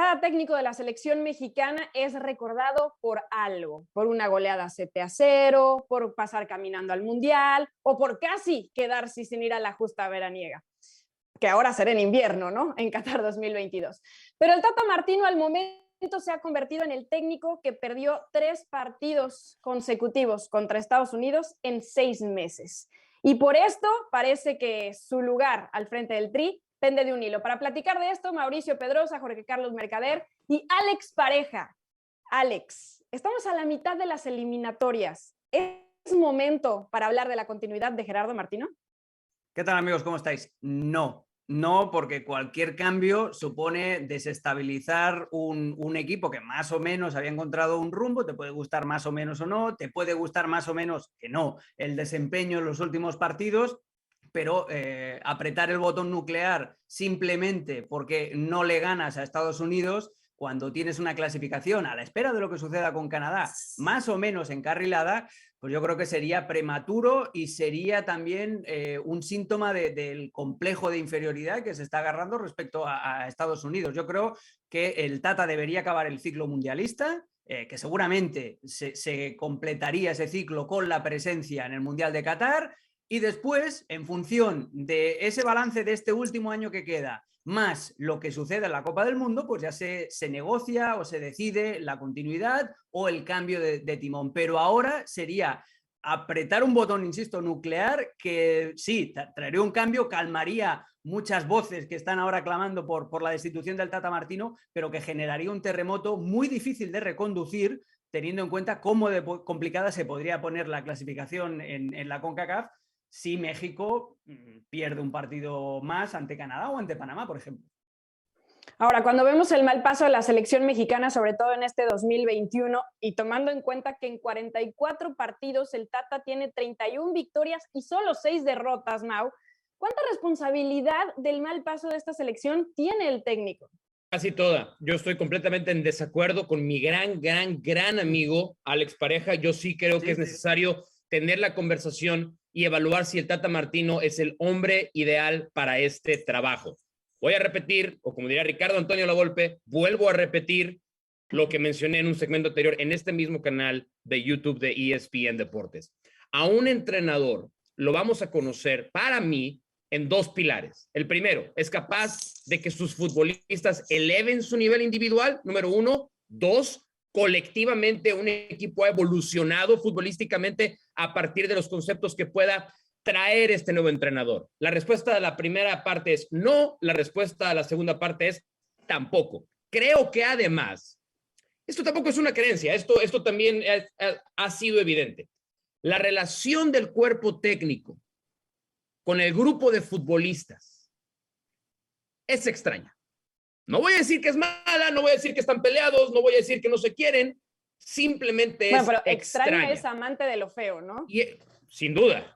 Cada técnico de la selección mexicana es recordado por algo, por una goleada 7-0, por pasar caminando al Mundial o por casi quedarse sin ir a la justa veraniega, que ahora será en invierno, ¿no? En Qatar 2022. Pero el Tata Martino al momento se ha convertido en el técnico que perdió 3 partidos consecutivos contra Estados Unidos en 6 meses. Y por esto parece que su lugar al frente del Tri pende de un hilo. Para platicar de esto, Mauricio Pedrosa, Jorge Carlos Mercader y Alex Pareja. Alex, estamos a la mitad de las eliminatorias. ¿Es momento para hablar de la continuidad de Gerardo Martino? ¿Qué tal, amigos? ¿Cómo estáis? No, porque cualquier cambio supone desestabilizar un equipo que más o menos había encontrado un rumbo. Te puede gustar más o menos o no, te puede gustar más o menos que no el desempeño en los últimos partidos, pero apretar el botón nuclear simplemente porque no le ganas a Estados Unidos cuando tienes una clasificación a la espera de lo que suceda con Canadá, más o menos encarrilada, pues yo creo que sería prematuro y sería también un síntoma del complejo de inferioridad que se está agarrando respecto a Estados Unidos. Yo creo que el Tata debería acabar el ciclo mundialista, que seguramente se completaría ese ciclo con la presencia en el Mundial de Qatar, y después, en función de ese balance de este último año que queda, más lo que sucede en la Copa del Mundo, pues ya se negocia o se decide la continuidad o el cambio de timón. Pero ahora sería apretar un botón, insisto, nuclear, que sí, traería un cambio, calmaría muchas voces que están ahora clamando por la destitución del Tata Martino, pero que generaría un terremoto muy difícil de reconducir, teniendo en cuenta cómo de complicada se podría poner la clasificación en la CONCACAF si México pierde un partido más ante Canadá o ante Panamá, por ejemplo. Ahora, cuando vemos el mal paso de la selección mexicana, sobre todo en este 2021, y tomando en cuenta que en 44 partidos el Tata tiene 31 victorias y solo 6 derrotas, Mau, ¿cuánta responsabilidad del mal paso de esta selección tiene el técnico? Casi toda. Yo estoy completamente en desacuerdo con mi gran amigo Alex Pareja. Yo sí creo que es necesario tener la conversación y evaluar si el Tata Martino es el hombre ideal para este trabajo. Voy a repetir, o como diría Ricardo Antonio Lavolpe, vuelvo a repetir lo que mencioné en un segmento anterior en este mismo canal de YouTube de ESPN Deportes. A un entrenador lo vamos a conocer, para mí, en 2 pilares. El primero, es capaz de que sus futbolistas eleven su nivel individual, número 1. 2, colectivamente un equipo ha evolucionado futbolísticamente a partir de los conceptos que pueda traer este nuevo entrenador. La respuesta de la primera parte es no, la respuesta de la segunda parte es tampoco. Creo que además, esto tampoco es una creencia, esto también ha sido evidente. La relación del cuerpo técnico con el grupo de futbolistas es extraña. No voy a decir que es mala, no voy a decir que están peleados, no voy a decir que no se quieren, simplemente es extraña. Extraña es amante de lo feo, ¿no? Y, sin duda.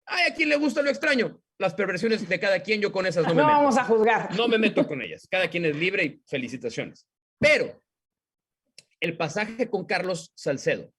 Ay, ¿a quién le gusta lo extraño? Las perversiones de cada quien, yo con esas no me meto. No vamos a juzgar. No me meto con ellas. Cada quien es libre y felicitaciones. Pero el pasaje con Carlos Salcedo,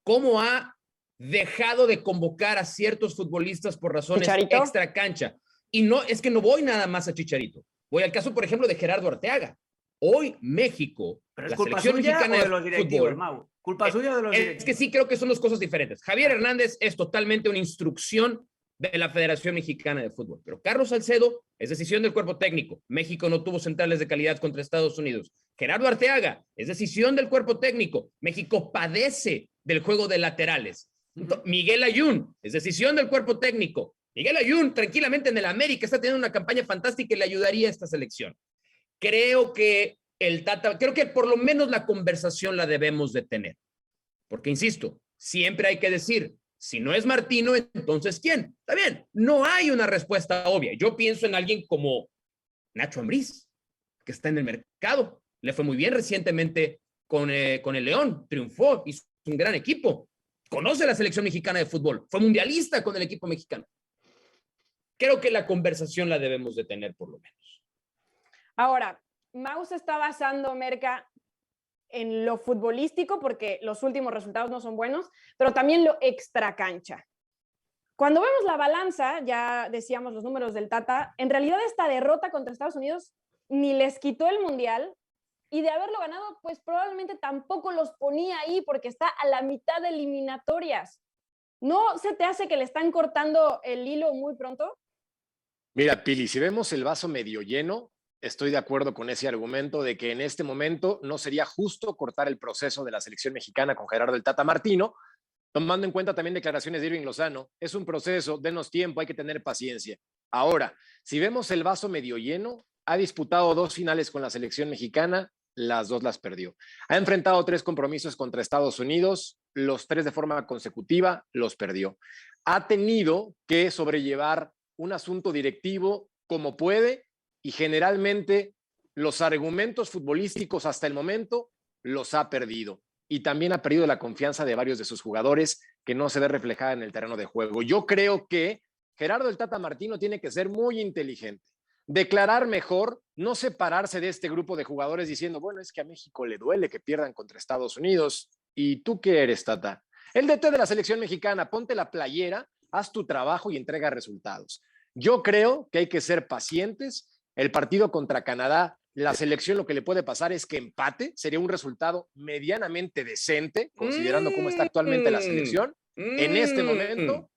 ¿cómo ha dejado de convocar a ciertos futbolistas por razones extra cancha? Y no, es que no voy nada más a Chicharito. Voy al caso, por ejemplo, de Gerardo Arteaga. Hoy México, ¿pero es la culpa selección suya mexicana o de los directivos, fútbol, Mau? ¿Culpa suya o de los directivos? Es que sí creo que son 2 cosas diferentes. Javier Hernández es totalmente una instrucción de la Federación Mexicana de Fútbol, pero Carlos Salcedo es decisión del cuerpo técnico. México no tuvo centrales de calidad contra Estados Unidos. Gerardo Arteaga es decisión del cuerpo técnico. México padece del juego de laterales. Miguel Ayun es decisión del cuerpo técnico. Miguel Ayun tranquilamente en el América está teniendo una campaña fantástica y le ayudaría a esta selección. Creo que el Tata, creo que por lo menos la conversación la debemos de tener. Porque, insisto, siempre hay que decir, si no es Martino, entonces ¿quién? Está bien, no hay una respuesta obvia. Yo pienso en alguien como Nacho Ambriz, que está en el mercado. Le fue muy bien recientemente con el León, triunfó, hizo un gran equipo. Conoce la selección mexicana de fútbol, fue mundialista con el equipo mexicano. Creo que la conversación la debemos de tener por lo menos. Ahora, Mau se está basando, Merca, en lo futbolístico, porque los últimos resultados no son buenos, pero también lo extracancha. Cuando vemos la balanza, ya decíamos los números del Tata, en realidad esta derrota contra Estados Unidos ni les quitó el Mundial, y de haberlo ganado, pues probablemente tampoco los ponía ahí porque está a la mitad de eliminatorias. ¿No se te hace que le están cortando el hilo muy pronto? Mira, Pili, si vemos el vaso medio lleno, estoy de acuerdo con ese argumento de que en este momento no sería justo cortar el proceso de la selección mexicana con Gerardo el Tata Martino, tomando en cuenta también declaraciones de Irving Lozano. Es un proceso, denos tiempo, hay que tener paciencia. Ahora, si vemos el vaso medio lleno, ha disputado 2 finales con la selección mexicana, las 2 las perdió. Ha enfrentado 3 compromisos contra Estados Unidos, los 3 de forma consecutiva los perdió. Ha tenido que sobrellevar un asunto directivo como puede y generalmente los argumentos futbolísticos hasta el momento los ha perdido. Y también ha perdido la confianza de varios de sus jugadores que no se ve reflejada en el terreno de juego. Yo creo que Gerardo el Tata Martino tiene que ser muy inteligente, declarar mejor, no separarse de este grupo de jugadores diciendo, bueno, es que a México le duele que pierdan contra Estados Unidos. ¿Y tú qué eres, Tata? El DT de la selección mexicana, ponte la playera, haz tu trabajo y entrega resultados. Yo creo que hay que ser pacientes. El partido contra Canadá, la selección lo que le puede pasar es que empate, sería un resultado medianamente decente, considerando cómo está actualmente la selección en este momento,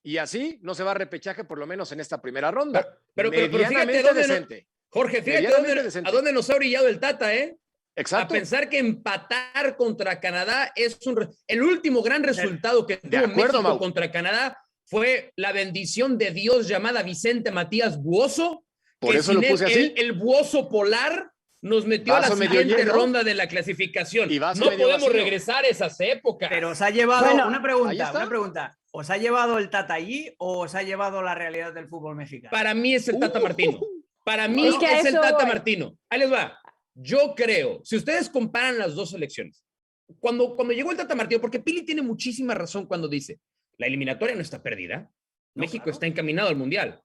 y así no se va a repechaje por lo menos en esta primera ronda. Pero fíjate dónde decente. Jorge, fíjate a dónde nos ha orillado el Tata, ¿eh? Exacto. A pensar que empatar contra Canadá es el último gran resultado que tuvo México contra Canadá fue la bendición de Dios llamada Vicente Matías Buoso. Por eso lo puse así. El Buoso polar nos metió vaso a la siguiente ronda de la clasificación. No podemos regresar a esas épocas. Pero os ha llevado, una pregunta. ¿Os ha llevado el Tata allí o os ha llevado la realidad del fútbol mexicano? Para mí es el Tata Martino. Para mí es el Tata Martino. Ahí les va. Yo creo, si ustedes comparan las dos selecciones, cuando llegó el Tata Martino, porque Pili tiene muchísima razón cuando dice, la eliminatoria no está perdida, México está encaminado al Mundial.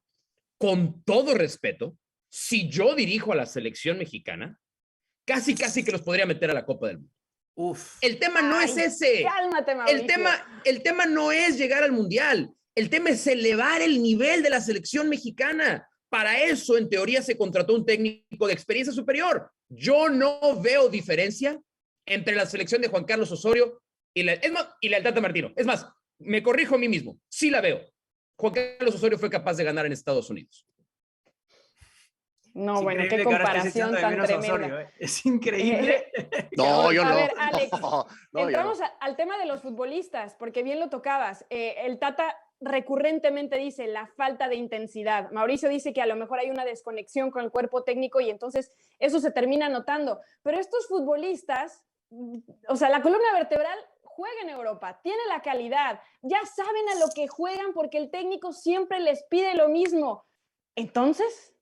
Con todo respeto, si yo dirijo a la selección mexicana, casi que los podría meter a la Copa del Mundo. El tema no es ese. Cálmate, Mauricio. El tema no es llegar al Mundial. El tema es elevar el nivel de la selección mexicana. Para eso, en teoría, se contrató un técnico de experiencia superior. Yo no veo diferencia entre la selección de Juan Carlos Osorio y la del Tata Martino. Es más, me corrijo a mí mismo. Sí la veo. Juan Carlos Osorio fue capaz de ganar en Estados Unidos. No, bueno, qué comparación tan tremenda. Osorio, ¿eh? Es increíble. No, yo no. A ver, Alex, no, entramos al tema de los futbolistas, porque bien lo tocabas. El Tata recurrentemente dice la falta de intensidad. Mauricio dice que a lo mejor hay una desconexión con el cuerpo técnico y entonces eso se termina notando. Pero estos futbolistas, o sea, la columna vertebral juega en Europa, tiene la calidad, ya saben a lo que juegan porque el técnico siempre les pide lo mismo. Entonces,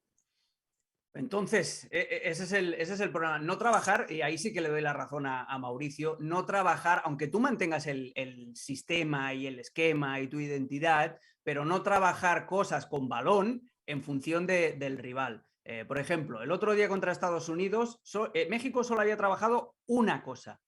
ese es el problema. No trabajar, y ahí sí que le doy la razón a Mauricio, no trabajar, aunque tú mantengas el sistema y el esquema y tu identidad, pero no trabajar cosas con balón en función del rival. Por ejemplo, el otro día contra Estados Unidos, México solo había trabajado una cosa,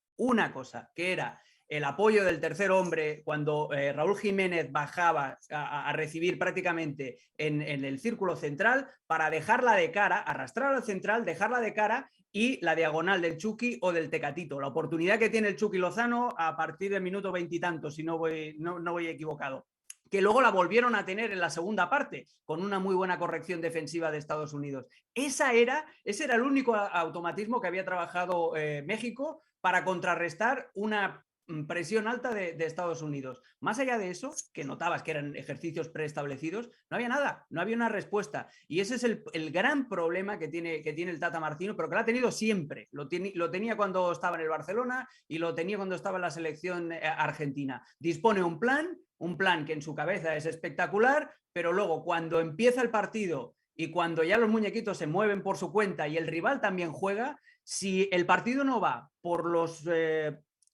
que era el apoyo del tercer hombre cuando Raúl Jiménez bajaba a recibir prácticamente en el círculo central para dejarla de cara, arrastrar al central, dejarla de cara y la diagonal del Chucky o del Tecatito. La oportunidad que tiene el Chucky Lozano a partir del minuto 20 y tanto, si no voy equivocado, que luego la volvieron a tener en la segunda parte, con una muy buena corrección defensiva de Estados Unidos. Ese era el único automatismo que había trabajado México para contrarrestar una presión alta de Estados Unidos. Más allá de eso, que notabas que eran ejercicios preestablecidos, no había nada, no había una respuesta. Y ese es el gran problema que tiene el Tata Martino, pero que lo ha tenido siempre. Lo tenía cuando estaba en el Barcelona y lo tenía cuando estaba en la selección argentina. Dispone un plan que en su cabeza es espectacular, pero luego cuando empieza el partido y cuando ya los muñequitos se mueven por su cuenta y el rival también juega, si el partido no va por los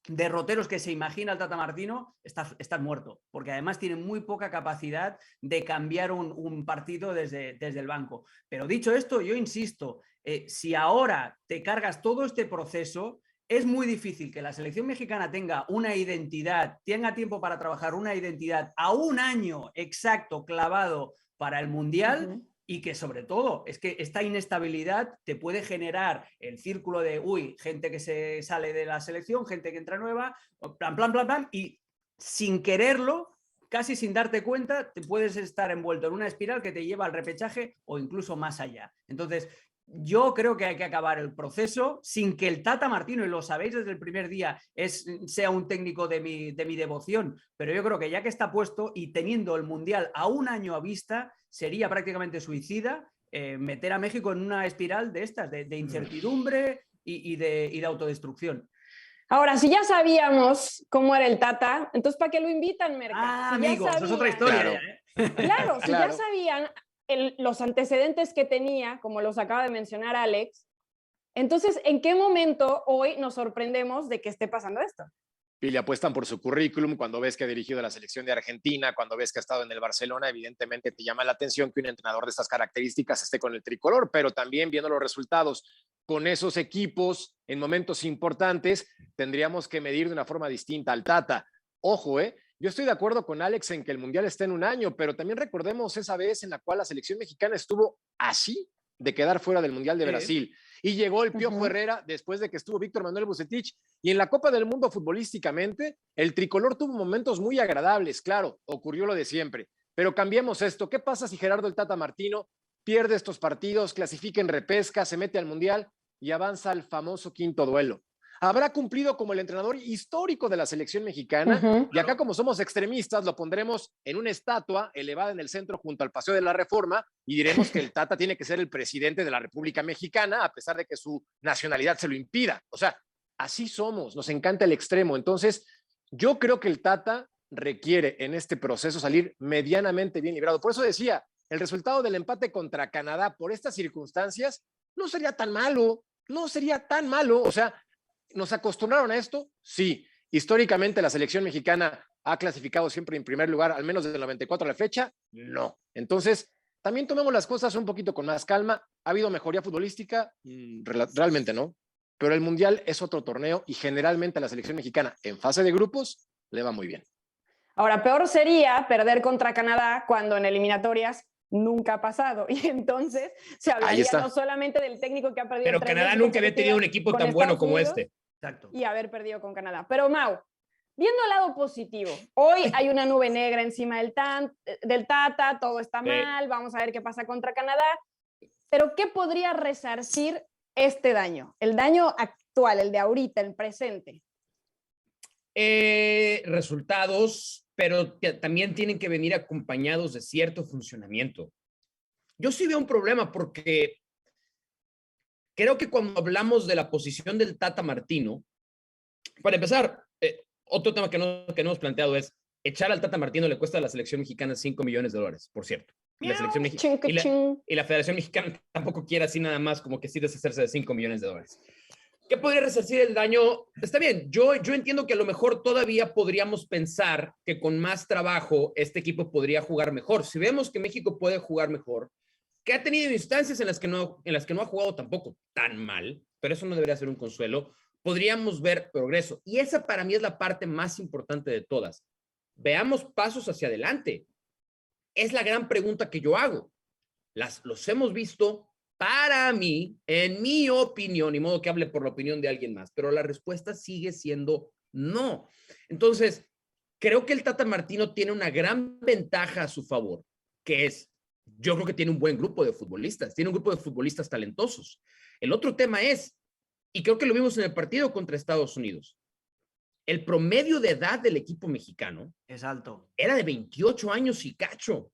derroteros que se imagina el Tata Martino, estás muerto, porque además tiene muy poca capacidad de cambiar un partido desde el banco. Pero dicho esto, yo insisto, si ahora te cargas todo este proceso, es muy difícil que la selección mexicana tenga una identidad, tenga tiempo para trabajar una identidad a un año exacto clavado para el Mundial. y que sobre todo es que esta inestabilidad te puede generar el círculo de, gente que se sale de la selección, gente que entra nueva, plan, y sin quererlo, casi sin darte cuenta, te puedes estar envuelto en una espiral que te lleva al repechaje o incluso más allá. Entonces, yo creo que hay que acabar el proceso sin que el Tata Martino, y lo sabéis desde el primer día, sea un técnico de mi devoción, pero yo creo que ya que está puesto y teniendo el Mundial a un año a vista, sería prácticamente suicida meter a México en una espiral de estas, de incertidumbre y de autodestrucción. Ahora, si ya sabíamos cómo era el Tata, entonces ¿para qué lo invitan, Merca? Si amigos, ya eso es otra historia. Claro. Ya, ¿eh? Claro, si ya sabían los antecedentes que tenía, como los acaba de mencionar Alex, entonces, ¿en qué momento hoy nos sorprendemos de que esté pasando esto? Y le apuestan por su currículum, cuando ves que ha dirigido la selección de Argentina, cuando ves que ha estado en el Barcelona, evidentemente te llama la atención que un entrenador de estas características esté con el tricolor, pero también viendo los resultados con esos equipos en momentos importantes, tendríamos que medir de una forma distinta al Tata. Ojo, yo estoy de acuerdo con Alex en que el Mundial está en un año, pero también recordemos esa vez en la cual la selección mexicana estuvo así de quedar fuera del Mundial de Brasil. Y llegó el Piojo Herrera después de que estuvo Víctor Manuel Bucetich. Y en la Copa del Mundo futbolísticamente, el tricolor tuvo momentos muy agradables, claro, ocurrió lo de siempre. Pero cambiemos esto. ¿Qué pasa si Gerardo el Tata Martino pierde estos partidos, clasifica en repesca, se mete al Mundial y avanza al famoso quinto duelo? Habrá cumplido como el entrenador histórico de la selección mexicana, y acá como somos extremistas lo pondremos en una estatua elevada en el centro junto al Paseo de la Reforma y diremos que el Tata tiene que ser el presidente de la República Mexicana a pesar de que su nacionalidad se lo impida. O sea, así somos, nos encanta el extremo. Entonces, yo creo que el Tata requiere en este proceso salir medianamente bien librado. Por eso decía, el resultado del empate contra Canadá por estas circunstancias no sería tan malo, O sea, ¿nos acostumbraron a esto? Sí. Históricamente la selección mexicana ha clasificado siempre en primer lugar, al menos desde el 94 a la fecha. No. Entonces, también tomemos las cosas un poquito con más calma. ¿Ha habido mejoría futbolística? Realmente no. Pero el Mundial es otro torneo y generalmente a la selección mexicana en fase de grupos le va muy bien. Ahora, peor sería perder contra Canadá cuando en eliminatorias nunca ha pasado. Y entonces se hablaría no solamente del técnico que ha perdido. Pero Canadá nunca había tenido un equipo tan bueno como este. Exacto. Y haber perdido con Canadá. Pero Mau, viendo el lado positivo, hoy hay una nube negra encima del Tata, todo está mal, vamos a ver qué pasa contra Canadá. Pero ¿qué podría resarcir este daño? El daño actual, el de ahorita, el presente. Resultados, pero que también tienen que venir acompañados de cierto funcionamiento. Yo sí veo un problema porque creo que cuando hablamos de la posición del Tata Martino, para empezar, otro tema que no hemos planteado es echar al Tata Martino le cuesta a la selección mexicana $5 millones, por cierto. Y la Federación Mexicana tampoco quiere así nada más como que sí deshacerse de $5 millones. ¿Qué podría resarcir el daño? Está bien, yo entiendo que a lo mejor todavía podríamos pensar que con más trabajo este equipo podría jugar mejor. Si vemos que México puede jugar mejor, que ha tenido instancias en las que no ha jugado tampoco tan mal, pero eso no debería ser un consuelo, podríamos ver progreso. Y esa para mí es la parte más importante de todas. Veamos pasos hacia adelante. Es la gran pregunta que yo hago. Los hemos visto, para mí, en mi opinión, ni modo que hable por la opinión de alguien más, pero la respuesta sigue siendo no. Entonces, creo que el Tata Martino tiene una gran ventaja a su favor, que es, yo creo que tiene un buen grupo de futbolistas, tiene un grupo de futbolistas talentosos. El otro tema es, y creo que lo vimos en el partido contra Estados Unidos, el promedio de edad del equipo mexicano es alto. Era de 28 años y cacho.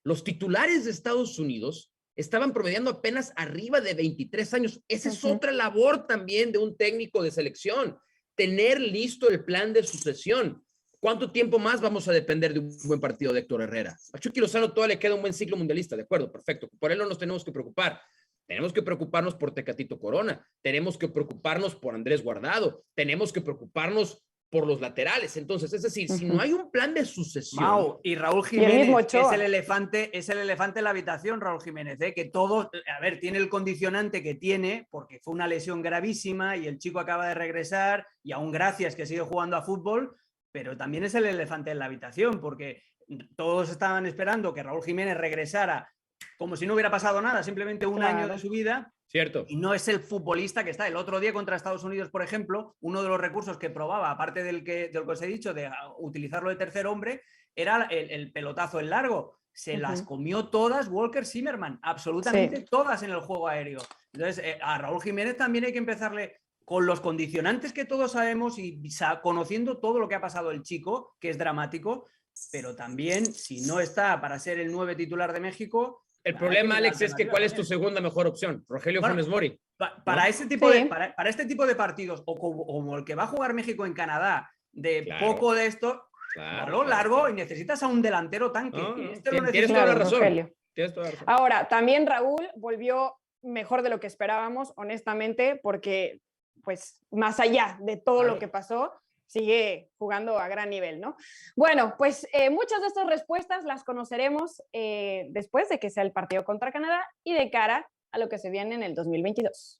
Los titulares de Estados Unidos estaban promediando apenas arriba de 23 años. Esa es otra labor también de un técnico de selección, tener listo el plan de sucesión. ¿Cuánto tiempo más vamos a depender de un buen partido de Héctor Herrera? A Chucky Lozano todavía le queda un buen ciclo mundialista, de acuerdo, perfecto. Por él no nos tenemos que preocupar. Tenemos que preocuparnos por Tecatito Corona, tenemos que preocuparnos por Andrés Guardado, tenemos que preocuparnos por los laterales. Entonces, es decir, si no hay un plan de sucesión... Mau, y Raúl Jiménez es el elefante en la habitación, Raúl Jiménez, que todo, a ver, tiene el condicionante que tiene, porque fue una lesión gravísima y el chico acaba de regresar, y aún gracias que sigue jugando a fútbol, pero también es el elefante en la habitación, porque todos estaban esperando que Raúl Jiménez regresara como si no hubiera pasado nada, simplemente un año de su vida. Cierto. Y no es el futbolista que está. El otro día contra Estados Unidos, por ejemplo, uno de los recursos que probaba, aparte de lo que os he dicho, de utilizarlo de tercer hombre, era el pelotazo en largo. Se las comió todas Walker Zimmerman, absolutamente todas en el juego aéreo. Entonces, a Raúl Jiménez también hay que empezarle con los condicionantes que todos sabemos y conociendo todo lo que ha pasado el chico, que es dramático, pero también, si no está para ser el 9 titular de México... El problema, Alex, es que ¿cuál es tu segunda mejor opción? Rogelio Funes Mori. Para, ¿no? este tipo para este tipo de partidos, o como el que va a jugar México en Canadá, de poco de esto, a lo largo, y necesitas a un delantero tanque. Tienes toda la razón. Ahora, también Raúl volvió mejor de lo que esperábamos, honestamente, porque pues más allá de todo lo que pasó, sigue jugando a gran nivel, ¿no? Bueno, pues muchas de estas respuestas las conoceremos después de que sea el partido contra Canadá y de cara a lo que se viene en el 2022.